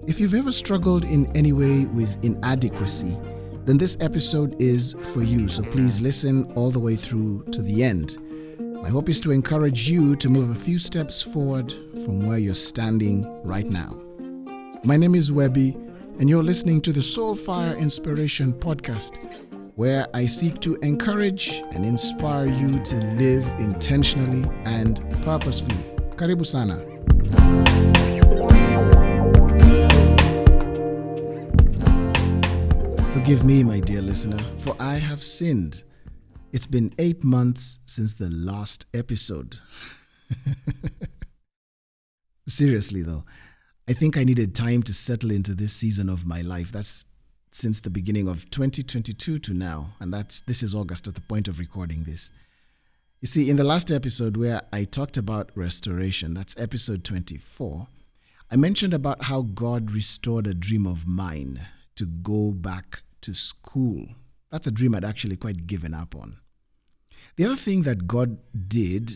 If you've ever struggled in any way with inadequacy, then this episode is for you. So please listen all the way through to the end. My hope is to encourage you to move a few steps forward from where you're standing right now. My name is Webby, and you're listening to the Soulfire Inspiration Podcast, where I seek to encourage and inspire you to live intentionally and purposefully. Karibu sana. Forgive me, my dear listener, for I have sinned. It's been 8 months since the last episode. Seriously though, I think I needed time to settle into this season of my life. That's since the beginning of 2022 to now, and this is August at the point of recording this. You see, in the last episode where I talked about restoration, that's episode 24, I mentioned about how God restored a dream of mine to go back to school. That's a dream I'd actually quite given up on. The other thing that God did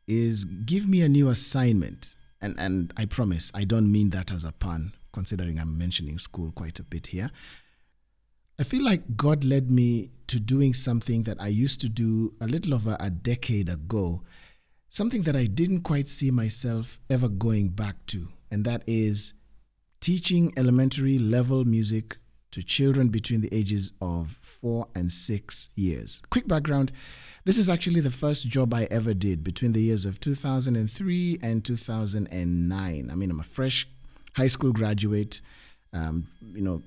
is give me a new assignment. And I promise, I don't mean that as a pun, considering I'm mentioning school quite a bit here. I feel like God led me to doing something that I used to do a little over a decade ago, something that I didn't quite see myself ever going back to, and that is teaching elementary level music to children between the ages of 4 and 6 years. Quick background, this is actually the first job I ever did between the years of 2003 and 2009. I mean, I'm a fresh high school graduate,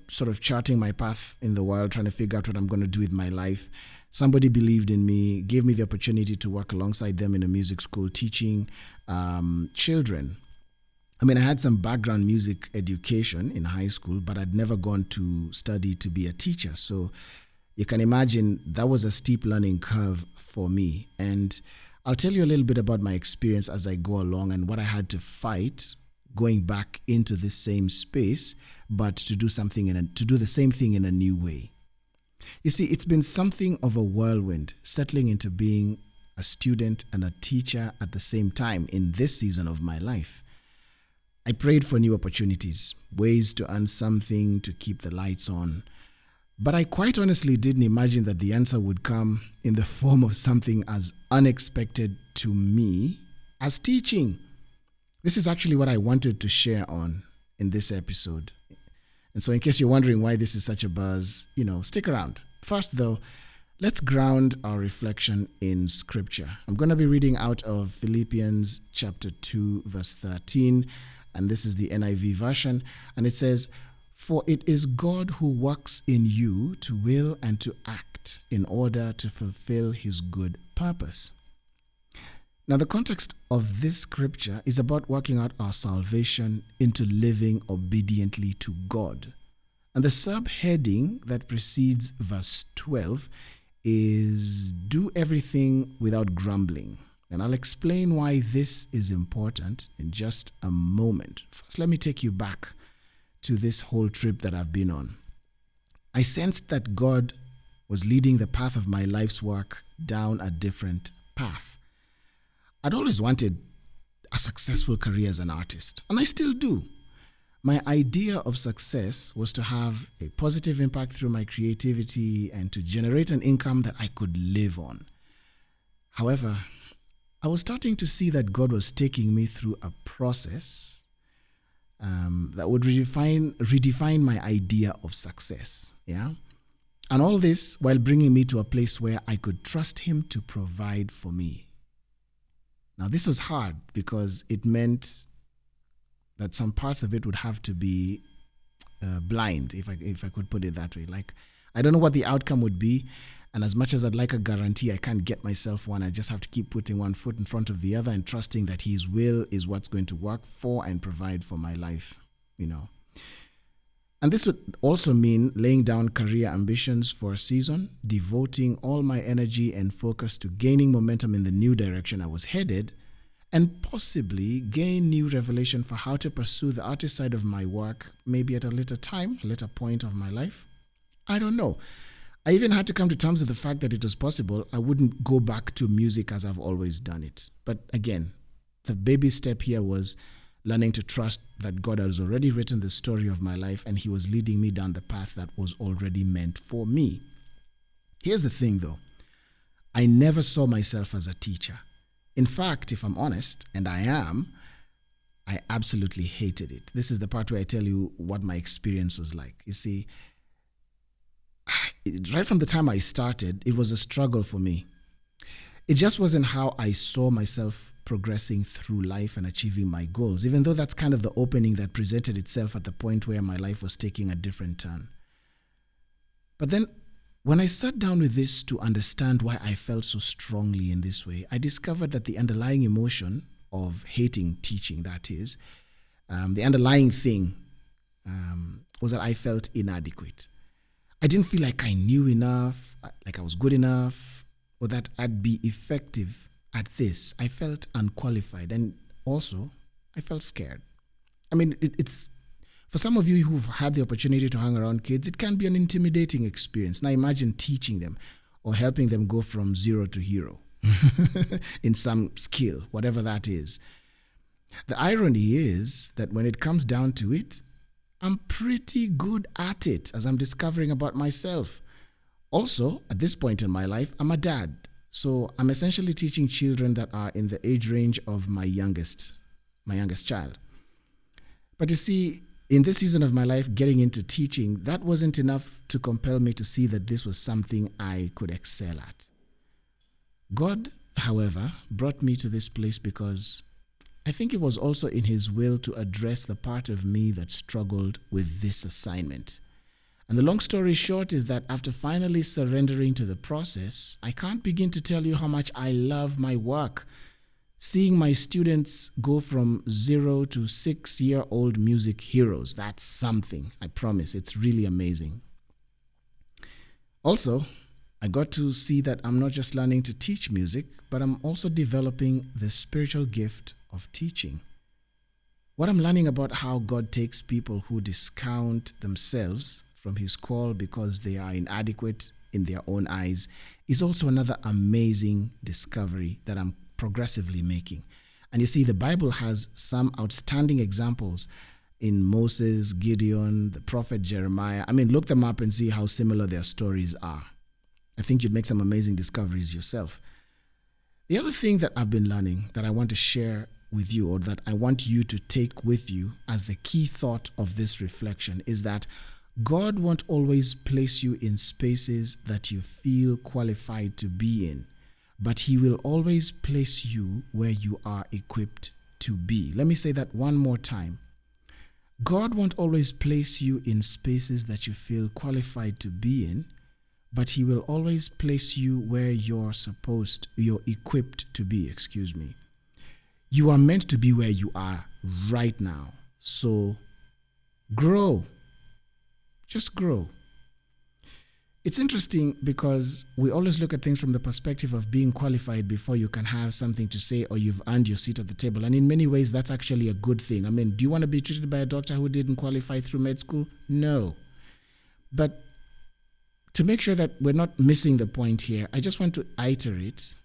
sort of charting my path in the world, trying to figure out what I'm going to do with my life. Somebody believed in me, gave me the opportunity to work alongside them in a music school, teaching children. I mean, I had some background music education in high school, but I'd never gone to study to be a teacher. So you can imagine that was a steep learning curve for me. And I'll tell you a little bit about my experience as I go along and what I had to fight going back into this same space, but to do the same thing in a new way. You see, it's been something of a whirlwind, settling into being a student and a teacher at the same time in this season of my life. I prayed for new opportunities, ways to earn something to keep the lights on. But I quite honestly didn't imagine that the answer would come in the form of something as unexpected to me as teaching. This is actually what I wanted to share on in this episode. And so in case you're wondering why this is such a buzz, stick around. First though, let's ground our reflection in scripture. I'm going to be reading out of Philippians chapter 2, verse 13. And this is the NIV version. And it says, "For it is God who works in you to will and to act in order to fulfill his good purpose." Now, the context of this scripture is about working out our salvation into living obediently to God. And the subheading that precedes verse 12 is "Do everything without grumbling." And I'll explain why this is important in just a moment. First, let me take you back to this whole trip that I've been on. I sensed that God was leading the path of my life's work down a different path. I'd always wanted a successful career as an artist, and I still do. My idea of success was to have a positive impact through my creativity and to generate an income that I could live on. However, I was starting to see that God was taking me through a process that would redefine my idea of success. Yeah, and all this while bringing me to a place where I could trust him to provide for me. Now, this was hard because it meant that some parts of it would have to be blind, if I could put it that way. Like, I don't know what the outcome would be. And as much as I'd like a guarantee, I can't get myself one. I just have to keep putting one foot in front of the other and trusting that his will is what's going to work for and provide for my life, And this would also mean laying down career ambitions for a season, devoting all my energy and focus to gaining momentum in the new direction I was headed, and possibly gain new revelation for how to pursue the artist side of my work, maybe at a later time, a later point of my life. I don't know. I even had to come to terms with the fact that it was possible I wouldn't go back to music as I've always done it. But again, the baby step here was learning to trust that God has already written the story of my life and he was leading me down the path that was already meant for me. Here's the thing though. I never saw myself as a teacher. In fact, if I'm honest, and I am, I absolutely hated it. This is the part where I tell you what my experience was like. You see, right from the time I started, it was a struggle for me. It just wasn't how I saw myself progressing through life and achieving my goals, even though that's kind of the opening that presented itself at the point where my life was taking a different turn. But then when I sat down with this to understand why I felt so strongly in this way, I discovered that the underlying emotion of hating teaching, that is, the underlying thing was that I felt inadequate. I didn't feel like I knew enough, like I was good enough, or that I'd be effective at this. I felt unqualified, and also I felt scared. I mean, it's for some of you who've had the opportunity to hang around kids, it can be an intimidating experience. Now imagine teaching them or helping them go from zero to hero in some skill, whatever that is. The irony is that when it comes down to it, I'm pretty good at it, as I'm discovering about myself. Also, at this point in my life, I'm a dad. So I'm essentially teaching children that are in the age range of my youngest child. But you see, in this season of my life, getting into teaching, that wasn't enough to compel me to see that this was something I could excel at. God, however, brought me to this place because I think it was also in his will to address the part of me that struggled with this assignment. And the long story short is that after finally surrendering to the process, I can't begin to tell you how much I love my work. Seeing my students go from 0 to 6-year-old music heroes, that's something, I promise. It's really amazing. Also, I got to see that I'm not just learning to teach music, but I'm also developing the spiritual gift of teaching. What I'm learning about how God takes people who discount themselves from his call because they are inadequate in their own eyes is also another amazing discovery that I'm progressively making. And you see, the Bible has some outstanding examples in Moses, Gideon, the prophet Jeremiah. I mean, look them up and see how similar their stories are. I think you'd make some amazing discoveries yourself. The other thing that I've been learning that I want to share with you, or that I want you to take with you as the key thought of this reflection, is that God won't always place you in spaces that you feel qualified to be in, but he will always place you where you are equipped to be. Let me say that one more time. God won't always place you in spaces that you feel qualified to be in, but he will always place you where you're equipped to be, You are meant to be where you are right now. So grow. Just grow. It's interesting because we always look at things from the perspective of being qualified before you can have something to say or you've earned your seat at the table. And in many ways, that's actually a good thing. I mean, do you want to be treated by a doctor who didn't qualify through med school? No. But to make sure that we're not missing the point here, I just want to reiterate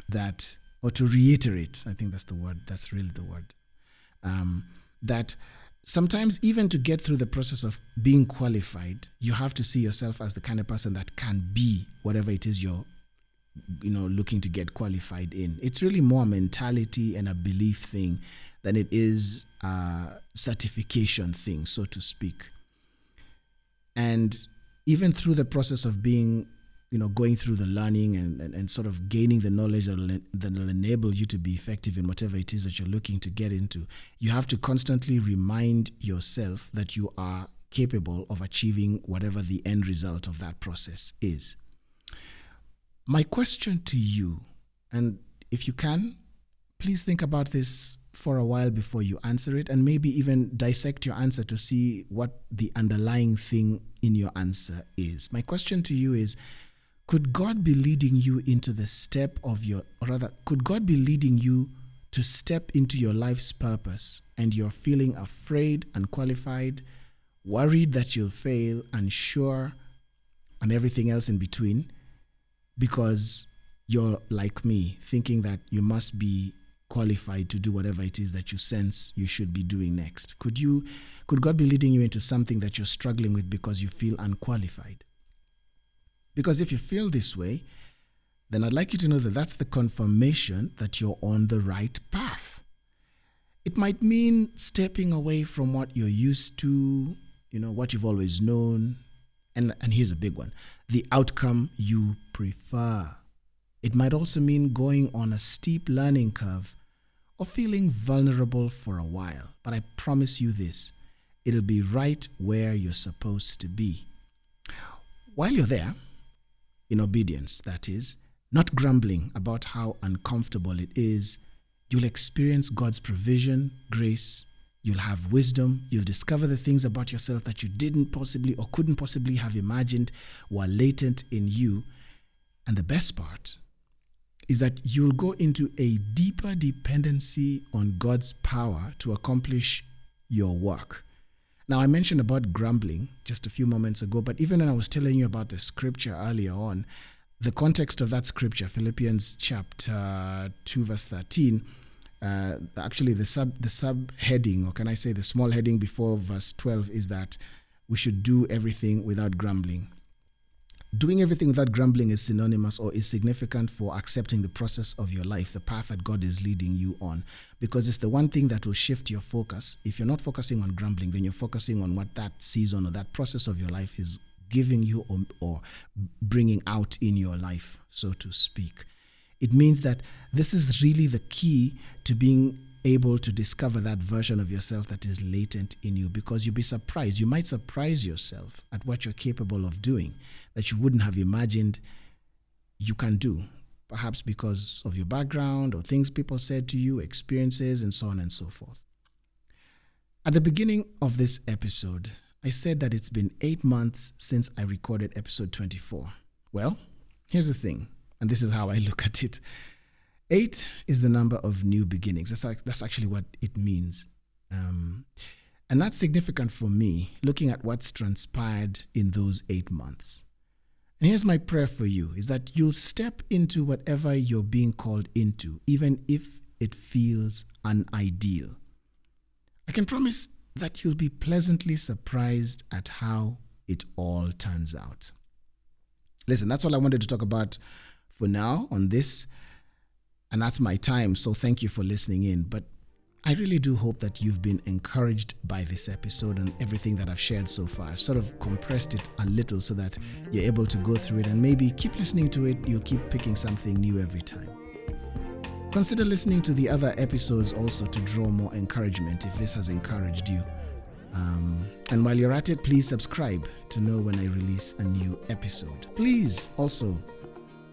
that, or to reiterate, I think that's the word, that's really the word, that sometimes even to get through the process of being qualified, you have to see yourself as the kind of person that can be whatever it is you're looking to get qualified in. It's really more a mentality and a belief thing than it is a certification thing, so to speak. And even through the process of being, going through the learning and sort of gaining the knowledge that will enable you to be effective in whatever it is that you're looking to get into, you have to constantly remind yourself that you are capable of achieving whatever the end result of that process is. My question to you, and if you can, please think about this for a while before you answer it, and maybe even dissect your answer to see what the underlying thing in your answer is. My question to you is, could God be leading you into could God be leading you to step into your life's purpose and you're feeling afraid, unqualified, worried that you'll fail, unsure and everything else in between, because you're like me, thinking that you must be qualified to do whatever it is that you sense you should be doing next? Could God be leading you into something that you're struggling with because you feel unqualified? Because if you feel this way, then I'd like you to know that that's the confirmation that you're on the right path. It might mean stepping away from what you're used to, what you've always known. And here's a big one: the outcome you prefer. It might also mean going on a steep learning curve or feeling vulnerable for a while. But I promise you this, it'll be right where you're supposed to be. While you're there, in obedience, that is, not grumbling about how uncomfortable it is, you'll experience God's provision, grace, you'll have wisdom, you'll discover the things about yourself that you didn't possibly or couldn't possibly have imagined were latent in you. And the best part is that you'll go into a deeper dependency on God's power to accomplish your work. Now, I mentioned about grumbling just a few moments ago, but even when I was telling you about the scripture earlier on, the context of that scripture, Philippians chapter 2, verse 13, actually the subheading, or can I say the small heading before verse 12, is that we should do everything without grumbling. Doing everything without grumbling is synonymous or is significant for accepting the process of your life, the path that God is leading you on, because it's the one thing that will shift your focus. If you're not focusing on grumbling, then you're focusing on what that season or that process of your life is giving you or bringing out in your life, so to speak. It means that this is really the key to being able to discover that version of yourself that is latent in you, because you'll be surprised. You might surprise yourself at what you're capable of doing that you wouldn't have imagined you can do, perhaps because of your background or things people said to you, experiences, and so on and so forth. At the beginning of this episode, I said that it's been 8 months since I recorded episode 24. Well, here's the thing, and this is how I look at it. 8 is the number of new beginnings. That's actually what it means. And that's significant for me, looking at what's transpired in those 8 months. And here's my prayer for you, is that you'll step into whatever you're being called into, even if it feels unideal. I can promise that you'll be pleasantly surprised at how it all turns out. Listen, that's all I wanted to talk about for now on this. And that's my time, so thank you for listening in. But I really do hope that you've been encouraged by this episode and everything that I've shared so far. I've sort of compressed it a little so that you're able to go through it and maybe keep listening to it. You'll keep picking something new every time. Consider listening to the other episodes also to draw more encouragement if this has encouraged you. And while you're at it, please subscribe to know when I release a new episode. Please also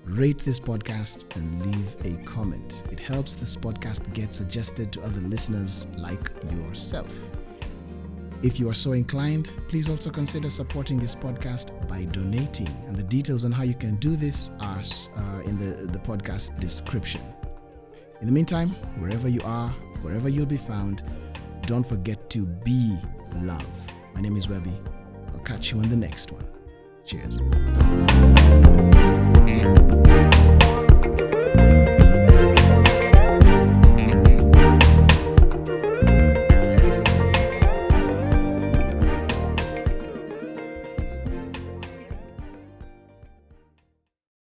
rate this podcast and leave a comment. It helps this podcast get suggested to other listeners like yourself. If you are so inclined, please also consider supporting this podcast by donating. And the details on how you can do this are in the podcast description. In the meantime, wherever you are, wherever you'll be found, don't forget to be love. My name is Webby. I'll catch you in the next one. Cheers.